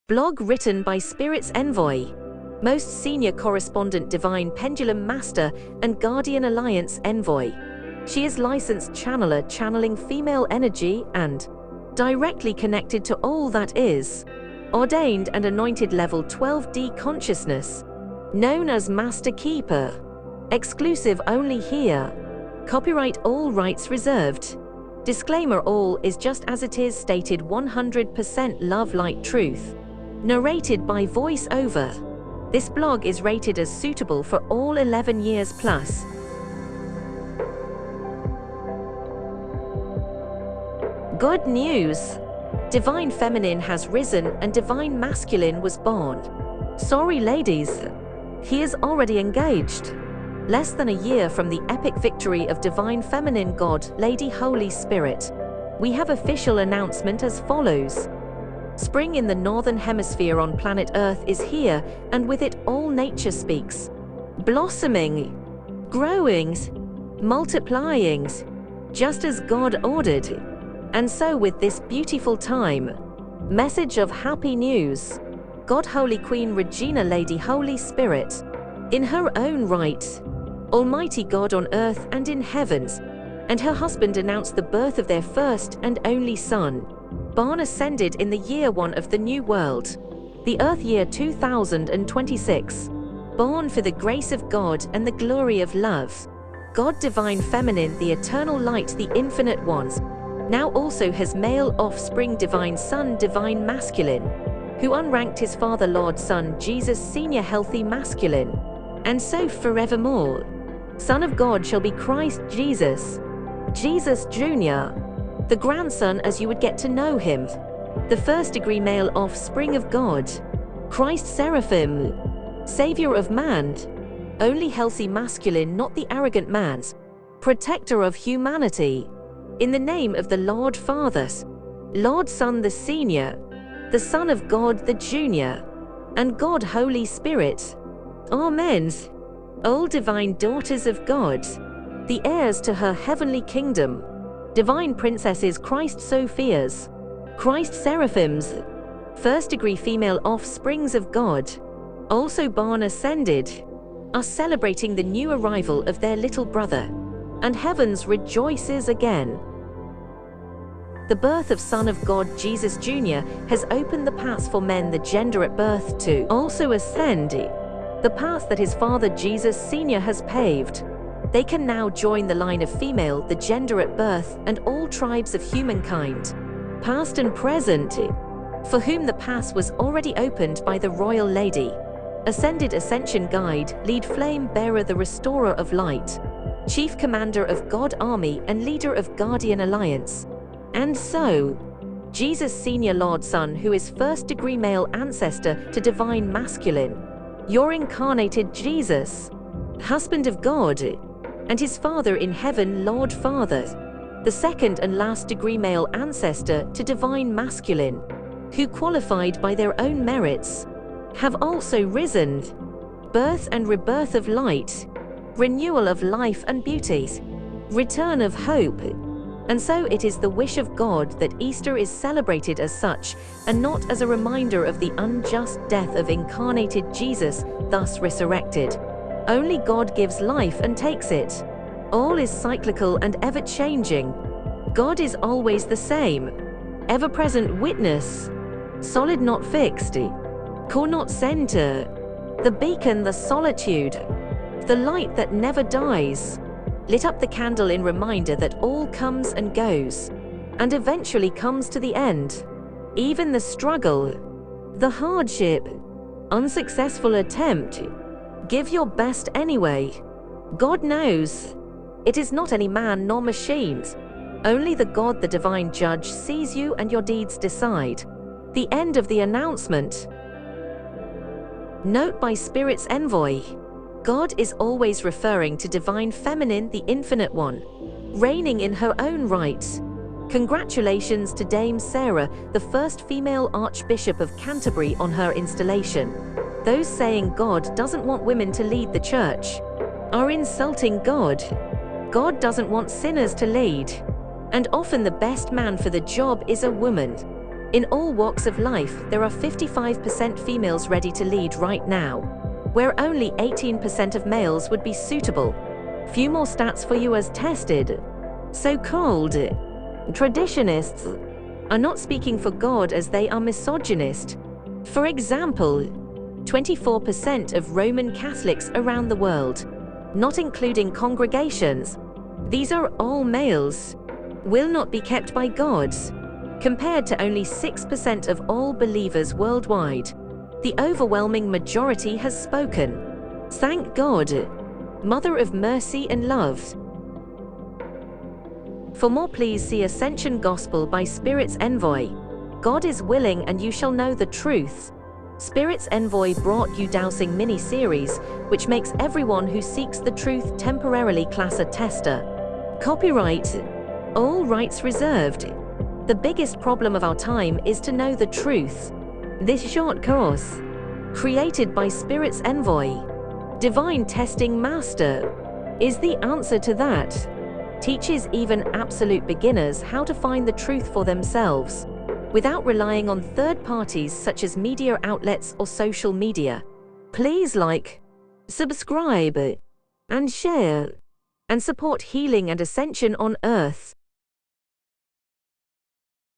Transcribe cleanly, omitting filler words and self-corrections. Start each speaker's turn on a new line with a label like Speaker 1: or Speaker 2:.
Speaker 1: Blog written by Spirit's Envoy. Most Senior Correspondent Divine Pendulum Master and Guardian Alliance Envoy. She is licensed channeler channeling female energy and directly connected to all that is ordained and anointed level 12D consciousness, known as Master Keeper. Exclusive only here. Copyright all rights reserved. Disclaimer: all is just as it is stated, 100% love, light, truth. Narrated by VoiceOver. This blog is rated as suitable for all 11 years plus. Good news! Divine Feminine has risen and Divine Masculine was born. Sorry ladies, he is already engaged. Less than a year from the epic victory of Divine Feminine God, Lady HolySpirit, we have official announcement as follows. Spring in the Northern Hemisphere on planet Earth is here, and with it all nature speaks. Blossoming, growing, multiplying, just as God ordered. And so with this beautiful time, message of happy news. God Holy Queen Regina Lady HolySpirit, in her own right, Almighty God on earth and in heavens, and her husband announced the birth of their first and only son, born ascended in the year 1 of the new world, the earth year 2026, born for the grace of God and the glory of love. God Divine Feminine, the eternal light, the infinite ones, now also has male offspring, Divine Son, Divine Masculine, who unranked his Father Lord Son Jesus Senior Healthy Masculine, and so forevermore. Son of God shall be Christ Jesus, Jesus Jr., the grandson as you would get to know him, the first degree male offspring of God, Christ Seraphim, Savior of man, only healthy masculine, not the arrogant man's, protector of humanity, in the name of the Lord Father, Lord Son the Senior, the Son of God the Junior, and God Holy Spirit. Amen. All divine daughters of God, the heirs to her heavenly kingdom, divine princesses, Christ Sophias, Christ Seraphims, first degree female offsprings of God, also born ascended, are celebrating the new arrival of their little brother, and heavens rejoices again. The birth of Son of God Jesus Jr. has opened the path for men the gender at birth to also ascend, the path that his father Jesus Sr. has paved. They can now join the line of female, the gender at birth, and all tribes of humankind, past and present, for whom the path was already opened by the Royal Lady, Ascended Ascension Guide, Lead Flame Bearer, the Restorer of Light, Chief Commander of God Army and Leader of Guardian Alliance. And so, Jesus Senior Lord Son, who is first degree male ancestor to Divine Masculine, your incarnated Jesus, husband of God, and his Father in heaven, Lord Father, the second and last degree male ancestor to Divine Masculine, who qualified by their own merits, have also risen. Birth and rebirth of light, renewal of life and beauties, return of hope. And so it is the wish of God that Easter is celebrated as such, and not as a reminder of the unjust death of incarnated Jesus, thus resurrected. Only God gives life and takes it. All is cyclical and ever-changing. God is always the same, ever-present witness, solid not fixed, core not center, the beacon, the solitude, the light that never dies, lit up the candle in reminder that all comes and goes, and eventually comes to the end. Even the struggle, the hardship, unsuccessful attempt, give your best anyway. God knows. It is not any man nor machines. Only the God, the divine judge, sees you and your deeds decide. The end of the announcement. Note by Spirit's Envoy. God is always referring to Divine Feminine, the Infinite One, reigning in her own right. Congratulations to Dame Sarah, the first female Archbishop of Canterbury, on her installation. Those saying God doesn't want women to lead the church are insulting God. God doesn't want sinners to lead, and often the best man for the job is a woman. In all walks of life, there are 55% females ready to lead right now, where only 18% of males would be suitable. Few more stats for you as tested. So-called traditionists are not speaking for God as they are misogynist. For example, 24% of Roman Catholics around the world, not including congregations, these are all males, will not be kept by God, compared to only 6% of all believers worldwide. The overwhelming majority has spoken. Thank God, Mother of Mercy and Love. For more, please see Ascension Gospel by Spirit's Envoy. God is willing and you shall know the truth. Spirit's Envoy brought you Dowsing mini-series, which makes everyone who seeks the truth temporarily class a tester. Copyright, all rights reserved. The biggest problem of our time is to know the truth. This short course, created by Spirit's Envoy, Divine Testing Master, is the answer to that. Teaches even absolute beginners how to find the truth for themselves, without relying on third parties such as media outlets or social media. Please like, subscribe, and share, and support healing and ascension on Earth.